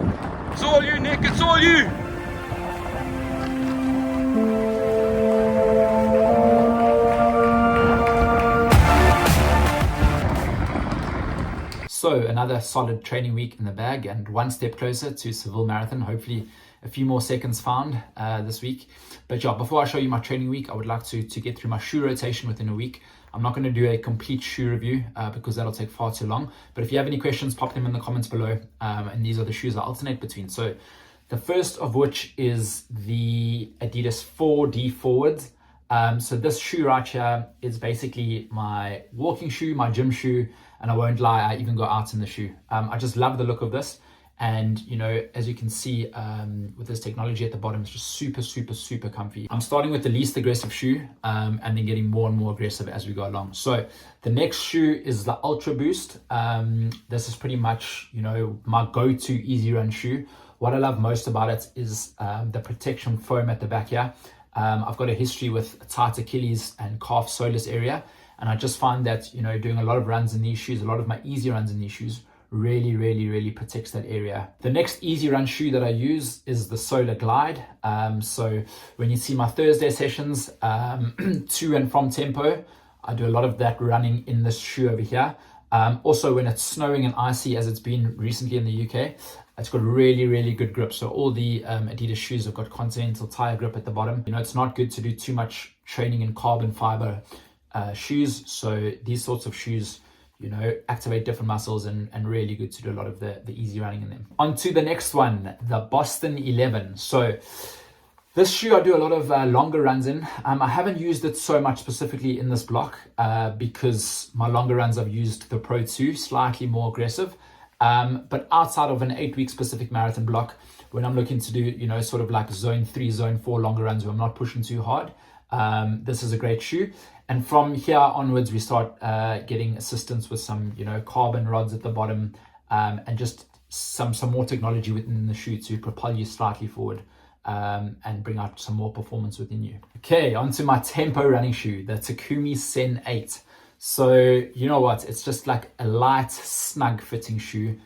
It's all you, Nick, it's all you. So another solid training week in the bag and one step closer to Seville Marathon. Hopefully a few more seconds found this week. But yeah, before I show you my training week, I would like to get through my shoe rotation within a week. I'm not going to do a complete shoe review because that'll take far too long. But if you have any questions, pop them in the comments below. And these are the shoes I alternate between. So the first of which is the Adidas 4D Forwards. So this shoe right here is basically my walking shoe, my gym shoe, and I won't lie, I even go out in the shoe. I just love the look of this. And, you know, as you can see with this technology at the bottom, it's just super, super, super comfy. I'm starting with the least aggressive shoe and then getting more and more aggressive as we go along. So the next shoe is the Ultra Boost. This is pretty much, you know, my go-to easy run shoe. What I love most about it is the protection foam at the back here. I've got a history with tight Achilles and calf soleus area. And I just find that, you know, doing a lot of runs in these shoes, a lot of my easy runs in these shoes, really protects that area. The next easy run shoe that I use is the Solar Glide. So when you see my Thursday sessions to and from tempo, I do a lot of that running in this shoe over here. Also when it's snowing and icy, as it's been recently in the UK, it's got really good grip. So all the Adidas shoes have got continental tire grip at the bottom. You know, it's not good to do too much training in carbon fiber shoes. So these sorts of shoes, you know, activate different muscles and really good to do a lot of the easy running in them. On to the next one, the Boston 11. So this shoe I do a lot of longer runs in. I haven't used it so much specifically in this block because my longer runs I've used the Pro 2, slightly more aggressive. But outside of an 8-week specific marathon block, when I'm looking to do, you know, sort of like zone 3, zone 4 longer runs where I'm not pushing too hard, this is a great shoe. And from here onwards, we start getting assistance with some, you know, carbon rods at the bottom and just some more technology within the shoe to propel you slightly forward and bring out some more performance within you. Okay, onto my tempo running shoe, the Takumi Sen 8. So you know what, it's just like a light, snug fitting shoe,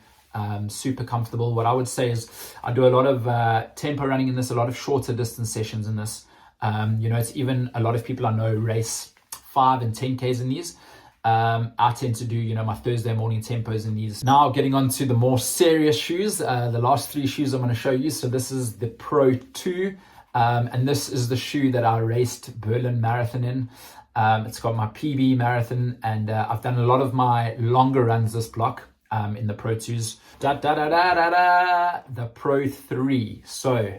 super comfortable. What I would say is I do a lot of tempo running in this, a lot of shorter distance sessions in this. You know, it's even a lot of people I know race 5 and 10Ks in these. I tend to do, you know, my Thursday morning tempos in these. Now getting on to the more serious shoes, the last 3 shoes I'm going to show you. So this is the Pro 2, and this is the shoe that I raced Berlin Marathon in. It's got my PB marathon, and I've done a lot of my longer runs this block in the Pro 2s. The Pro 3. So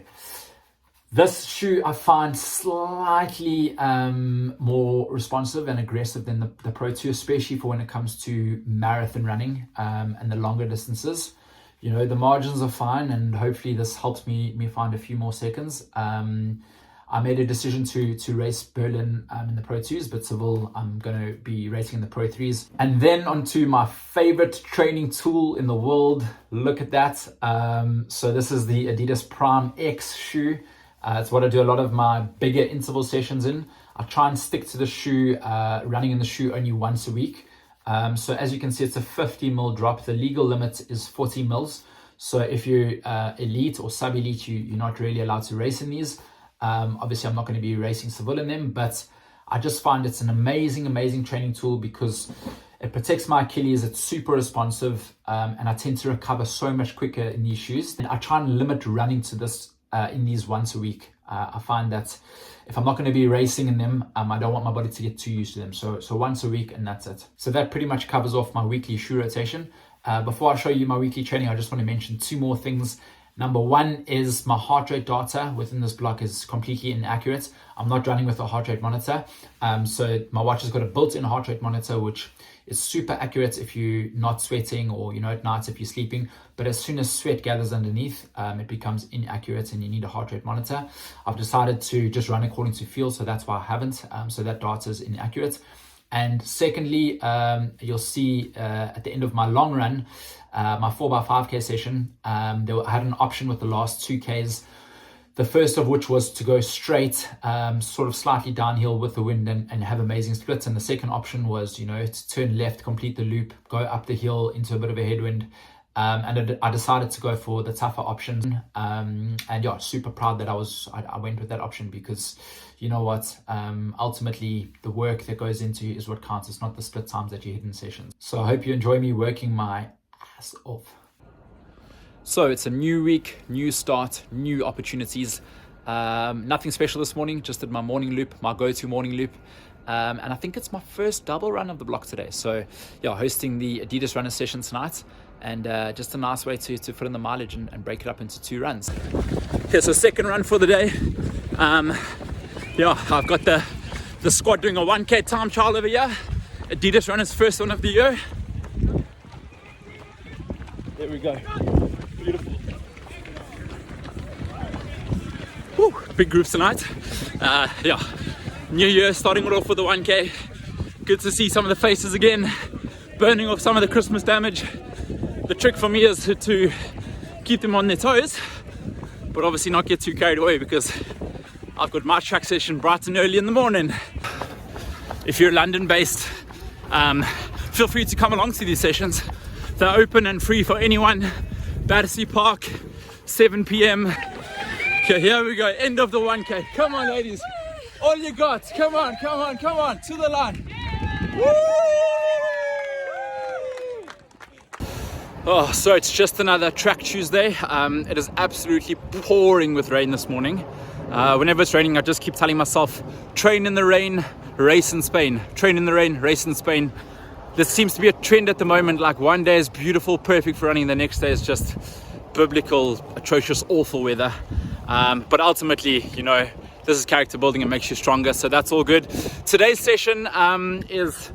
this shoe I find slightly more responsive and aggressive than the Pro 2, especially for when it comes to marathon running and the longer distances. You know, the margins are fine, and hopefully this helps me find a few more seconds. I made a decision to race Berlin in the Pro 2s, but Seville I'm going to be racing in the Pro 3s. And then onto my favorite training tool in the world. Look at that. So this is the Adidas Prime X shoe. It's what I do a lot of my bigger interval sessions in. I try and stick to the shoe, running in the shoe only once a week. So as you can see, it's a 50 mil drop. The legal limit is 40 mils. So if you're elite or sub-elite, you're not really allowed to race in these. Obviously, I'm not going to be racing Seville in them, but I just find it's an amazing training tool because it protects my Achilles. It's super responsive, and I tend to recover so much quicker in these shoes. And I try and limit running to this in these once a week. I find that if I'm not going to be racing in them, I don't want my body to get too used to them. So once a week, and that's it. So that pretty much covers off my weekly shoe rotation. Before I show you my weekly training, I just want to mention 2 more things. Number 1 is my heart rate data within this block is completely inaccurate. I'm not running with a heart rate monitor. So my watch has got a built-in heart rate monitor, which is super accurate if you're not sweating or, you know, at night if you're sleeping. But as soon as sweat gathers underneath, it becomes inaccurate and you need a heart rate monitor. I've decided to just run according to feel, so that's why I haven't. So that data is inaccurate. And secondly, you'll see at the end of my long run, my 4x5K session, I had an option with the last 2Ks. The first of which was to go straight, sort of slightly downhill with the wind and have amazing splits. And the second option was, you know, to turn left, complete the loop, go up the hill into a bit of a headwind, and I decided to go for the tougher option. And yeah, super proud that I went with that option, because you know what, ultimately the work that goes into is what counts. It's not the split times that you hit in sessions. So I hope you enjoy me working my ass off. So it's a new week, new start, new opportunities. Nothing special this morning, just did my morning loop, my go-to morning loop. And I think it's my first double run of the block today. So yeah, hosting the Adidas runner session tonight, and just a nice way to fit in the mileage and break it up into 2 runs. Okay, so second run for the day. Yeah, I've got the squad doing a 1K time trial over here. Adidas runners first one of the year. There we go. Beautiful. Woo, big groups tonight. Yeah, new year, starting it off with the 1K. Good to see some of the faces again, burning off some of the Christmas damage. The trick for me is to keep them on their toes, but obviously not get too carried away, because I've got my track session bright and early in the morning. If you're London based, feel free to come along to these sessions. They're open and free for anyone. Battersea Park, 7 p.m. Okay, here we go, end of the 1K. Come on ladies, all you got. Come on, come on, come on, to the line. Woo! Oh, so it's just another track Tuesday. It is absolutely pouring with rain this morning. Whenever it's raining, I just keep telling myself, train in the rain, race in Spain. Train in the rain, race in Spain. This seems to be a trend at the moment. Like one day is beautiful, perfect for running. The next day is just biblical, atrocious, awful weather. But ultimately, you know, this is character building and makes you stronger. So that's all good. Today's session is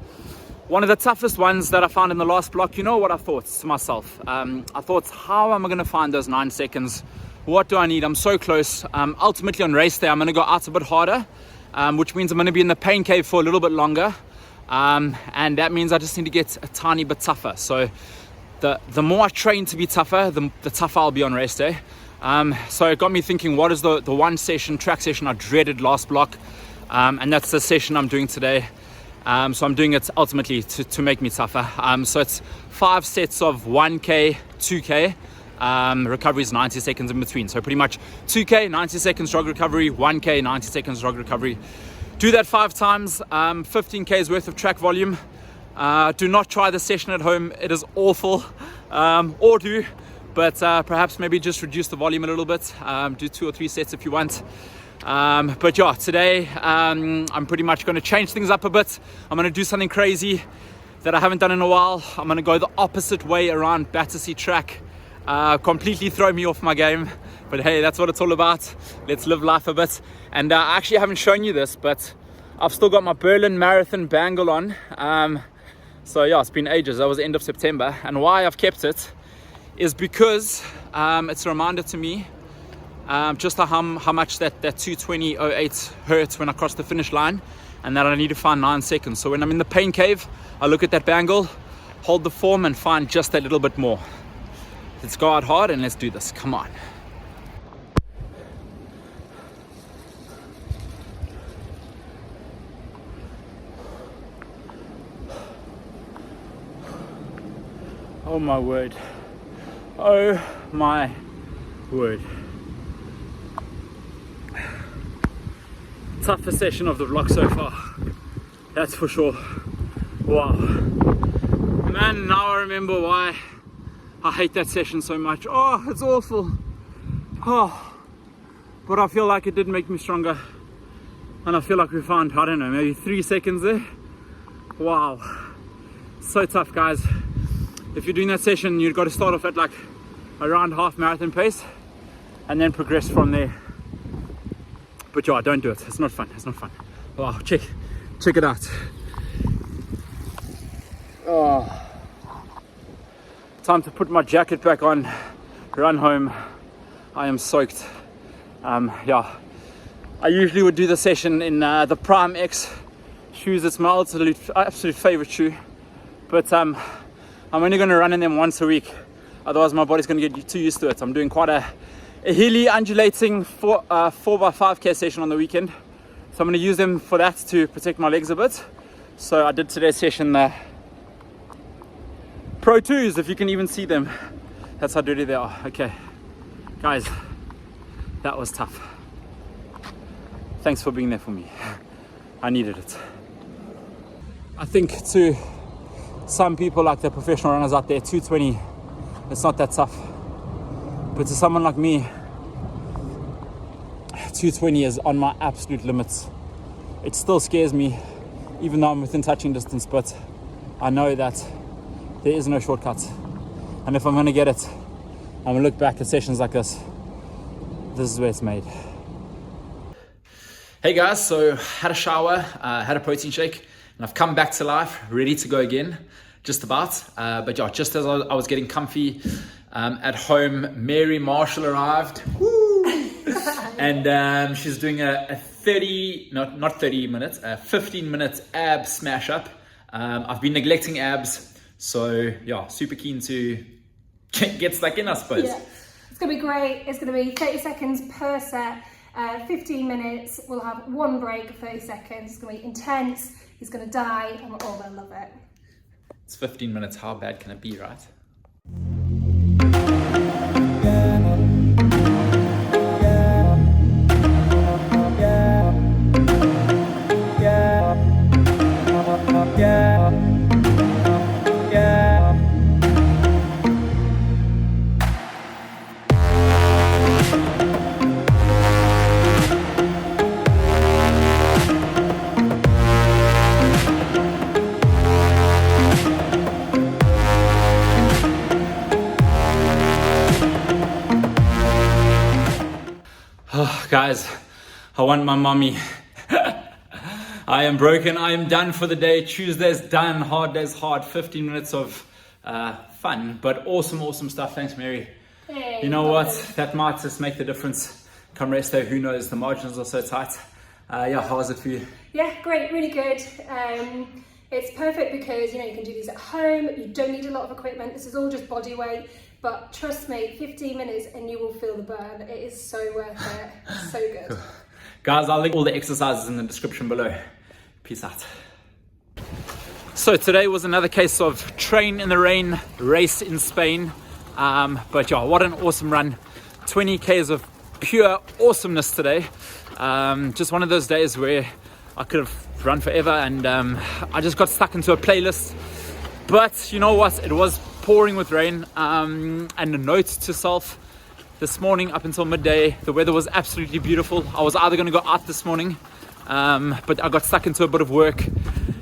one of the toughest ones that I found in the last block. You know what I thought to myself? I thought, how am I going to find those 9 seconds? What do I need? I'm so close. Ultimately on race day, I'm going to go out a bit harder, which means I'm going to be in the pain cave for a little bit longer. And that means I just need to get a tiny bit tougher. So the more I train to be tougher, the tougher I'll be on race day. So it got me thinking, what is the one session, track session I dreaded last block? And that's the session I'm doing today. So I'm doing it ultimately to make me tougher. So it's 5 sets of 1K, 2K. Recovery is 90 seconds in between. So pretty much 2K, 90 seconds jog recovery, 1K, 90 seconds jog recovery. Do that 5 times, 15K's worth of track volume. Do not try the session at home. It is awful. Or do, but perhaps maybe just reduce the volume a little bit. Do 2 or 3 sets if you want. But yeah, today I'm pretty much going to change things up a bit. I'm going to do something crazy that I haven't done in a while. I'm going to go the opposite way around Battersea track. Completely throw me off my game, but hey, that's what it's all about. Let's live life a bit. And I actually haven't shown you this, but I've still got my Berlin Marathon bangle on. So yeah, it's been ages. That was the end of September, and why I've kept it is because it's a reminder to me just how much that 2:20.08 hurt when I crossed the finish line, and that I need to find 9 seconds. So when I'm in the pain cave, I look at that bangle, hold the form, and find just a little bit more. Let's go out hard and let's do this. Come on. Oh my word. Oh my word. Toughest session of the vlog so far. That's for sure. Wow. Man, now I remember why I hate that session so much. Oh, it's awful. Oh, but I feel like it did make me stronger. And I feel like we found, I don't know, maybe 3 seconds there. Wow. So tough, guys. If you're doing that session, you've got to start off at like around half marathon pace and then progress from there. But yeah, don't do it. It's not fun. It's not fun. Wow, check it out. Oh. Time to put my jacket back on, run home. I am soaked. Yeah, I usually would do the session in the Prime X shoes. It's my absolute favorite shoe, but I'm only going to run in them once a week, otherwise my body's going to get too used to it. I'm doing quite a hilly undulating 4x5K session on the weekend, so I'm going to use them for that to protect my legs a bit. So I did today's session Pro 2s, if you can even see them. That's how dirty they are. Okay, guys, that was tough. Thanks for being there for me. I needed it. I think to some people, like the professional runners out there, 220, it's not that tough. But to someone like me, 220 is on my absolute limits. It still scares me, even though I'm within touching distance, but I know that there is no shortcut. And if I'm gonna get it, I'm gonna look back at sessions like this. This is where it's made. Hey guys, so had a shower, had a protein shake, and I've come back to life, ready to go again, just about. But yeah, just as I was getting comfy at home, Mary Marshall arrived. Woo! And she's doing a 15-minute ab smash up. I've been neglecting abs, so yeah, super keen to get stuck in, I suppose. Yeah, it's gonna be great. It's gonna be 30 seconds per set. 15 minutes, we'll have one break of 30 seconds. It's going to be intense, he's going to die, and we're all going to love it. It's 15 minutes, how bad can it be, right? Oh, guys, I want my mommy. I am broken. I am done for the day. Tuesday's done. Hard day's hard. 15 minutes of fun, but awesome stuff. Thanks, Mary. Hey, you know what? That might just make the difference. Come rest day, who knows? The margins are so tight. Yeah, how was it for you? Yeah, great. Really good. It's perfect because, you can do these at home. You don't need a lot of equipment. This is all just body weight. But trust me, 15 minutes and you will feel the burn. It is so worth it. So good. Cool. Guys, I'll link all the exercises in the description below. Peace out. So today was another case of train in the rain, race in Spain. But yeah, what an awesome run. 20 Ks of pure awesomeness today. Just one of those days where I could have run forever, and I just got stuck into a playlist. But you know what? It was pouring with rain, and a note to self: this morning up until midday the weather was absolutely beautiful. I was either going to go out this morning, but I got stuck into a bit of work.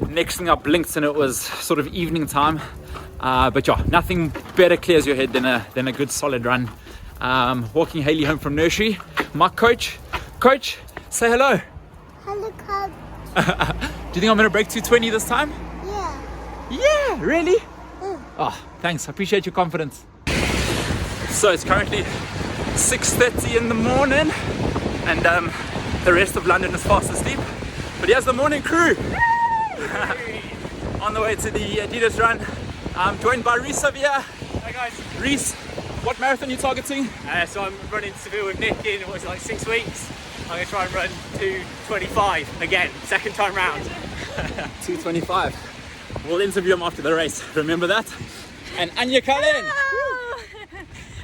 Next thing I blinked and it was sort of evening time. But yeah, nothing better clears your head than a good solid run. Walking Haley home from nursery. My coach, say hello. Hello, Coach. Do you think I'm going to break 220 this time? Yeah, really? Oh, thanks. I appreciate your confidence. So it's currently 6:30 in the morning, and the rest of London is fast asleep. But here's the morning crew. On the way to the Adidas run. I'm joined by Seville. Hi guys. Reese, what marathon are you targeting? So I'm running Seville with Nick in, what is it, like 6 weeks? I'm going to try and run 2:25 again, second time round. 2:25. We'll interview him after the race. Remember that? And Anya Cullen.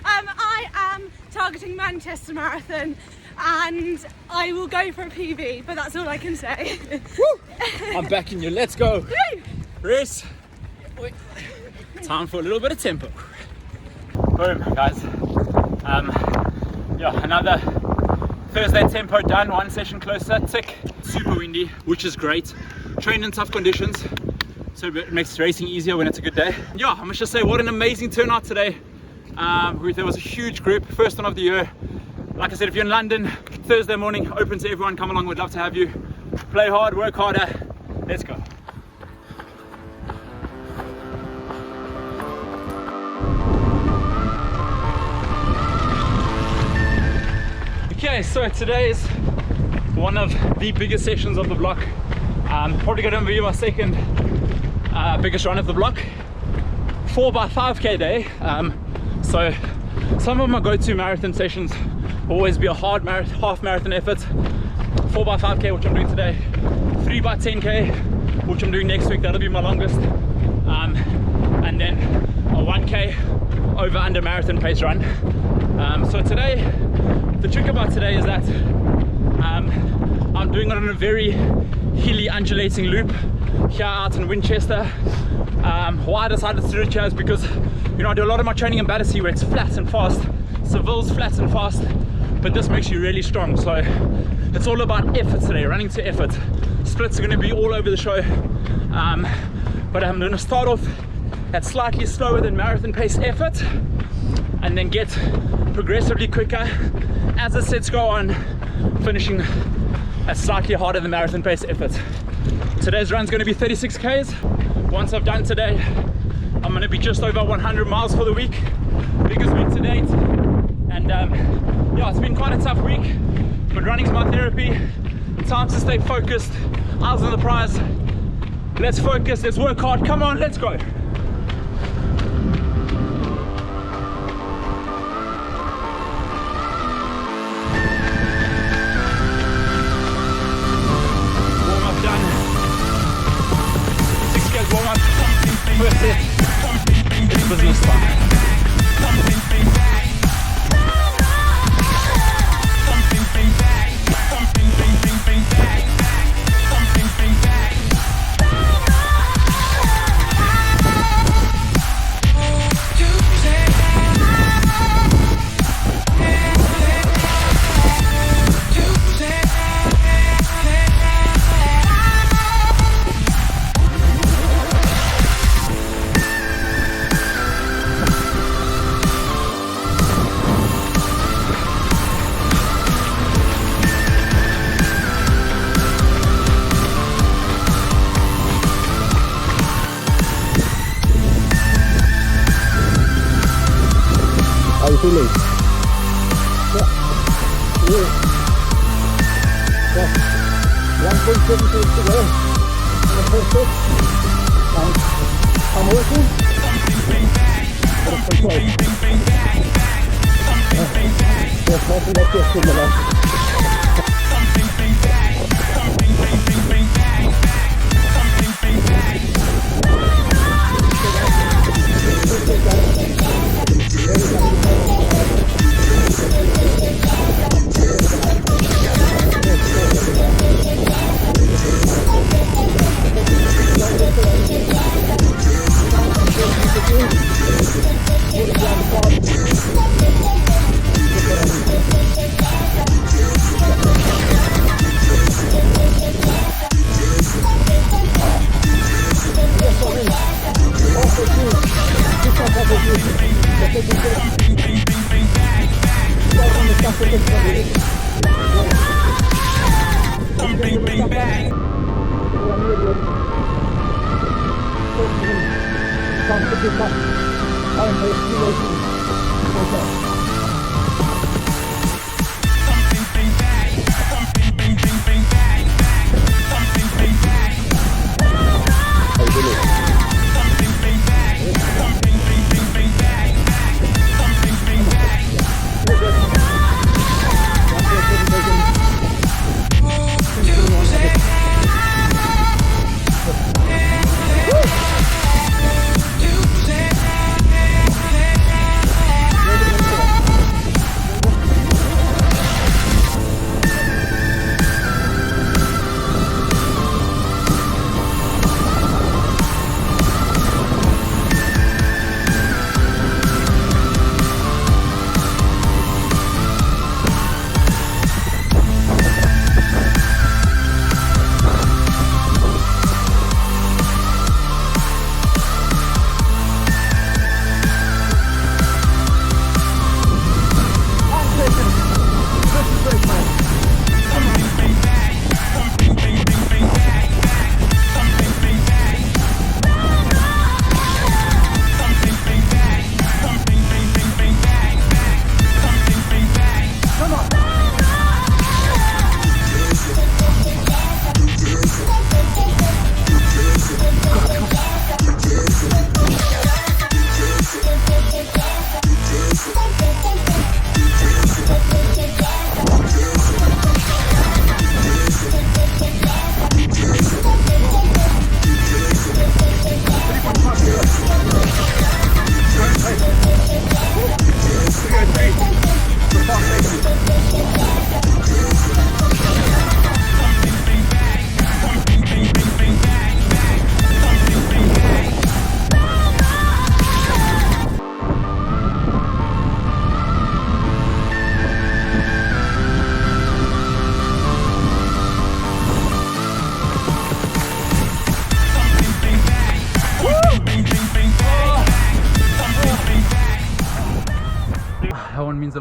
I am targeting Manchester Marathon, and I will go for a PB, but that's all I can say. I'm backing you. Let's go. Reese. Time for a little bit of tempo. Boom, guys. Yeah, another Thursday tempo done. One session closer. Tick. Super windy, which is great. Trained in tough conditions, so it makes racing easier when it's a good day. Yeah, I must just say, what an amazing turnout today. There was a huge group, first one of the year. Like I said, if you're in London, Thursday morning, open to everyone, come along, we'd love to have you. Play hard, work harder, let's go. Okay, so today is one of the biggest sessions of the block. Probably going to be my second biggest run of the block. 4x5k day. So some of my go-to marathon sessions will always be a hard half marathon effort. 4x5k, which I'm doing today. 3x10k, which I'm doing next week. That'll be my longest. And then a 1k over under marathon pace run. So today, the trick about today is that I'm doing it on a very hilly undulating loop here out in Winchester. Why I decided to do it here is because, you know, I do a lot of my training in Battersea where it's flat and fast. Seville's flat and fast, but this makes you really strong. So it's all about effort today, running to effort. Splits are going to be all over the show, but I'm going to start off at slightly slower than marathon pace effort and then get progressively quicker as the sets go on, finishing at slightly harder than marathon pace effort. Today's run's going to be 36 Ks. Once I've done today, I'm going to be just over 100 miles for the week, biggest week to date. And yeah, it's been quite a tough week, but running's my therapy. Time to stay focused, eyes on the prize. Let's focus, let's work hard, come on, let's go. First set, it's business time. How are you feeling? Yeah. Yeah. 1.7 to go. The first set. I'm working. But it's control. Yes, I think that's it in the last.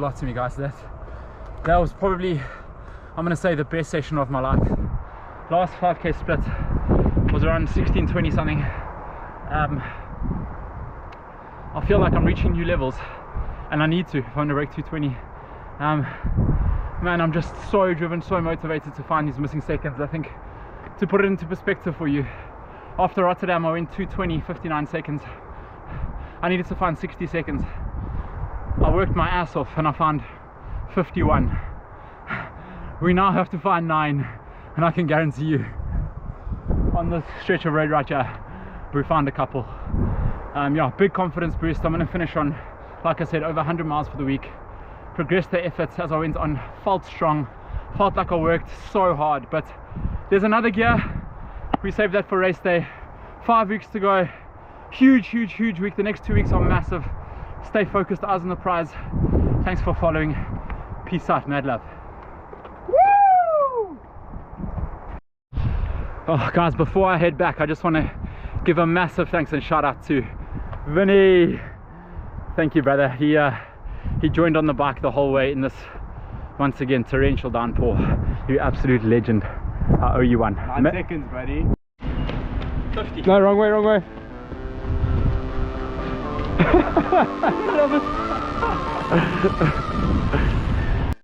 lot to me, guys. That was probably, I'm gonna say, the best session of my life. Last 5k split was around 16:20 something. I feel like I'm reaching new levels, and I need to if I want to break 220. Man, I'm just so driven, so motivated to find these missing seconds. I think, to put it into perspective for you, after Rotterdam I went 220 59 seconds. I needed to find 60 seconds. I worked my ass off and I found 51. We now have to find 9, and I can guarantee you on this stretch of road right here we found a couple. Yeah, big confidence boost. I'm going to finish on, like I said, over 100 miles for the week. Progressed the efforts as I went on, felt strong, felt like I worked so hard. But there's another gear, we saved that for race day. 5 weeks to go. Huge week. The next 2 weeks are massive. Stay focused, eyes on the prize. Thanks for following. Peace out, mad love. Woo! Oh guys, before I head back, I just want to give a massive thanks and shout out to Vinny. Thank you, brother. He joined on the bike the whole way in this, once again, torrential downpour. You absolute legend. I owe you one. 9 seconds, buddy. 50. No, wrong way, wrong way. I love it.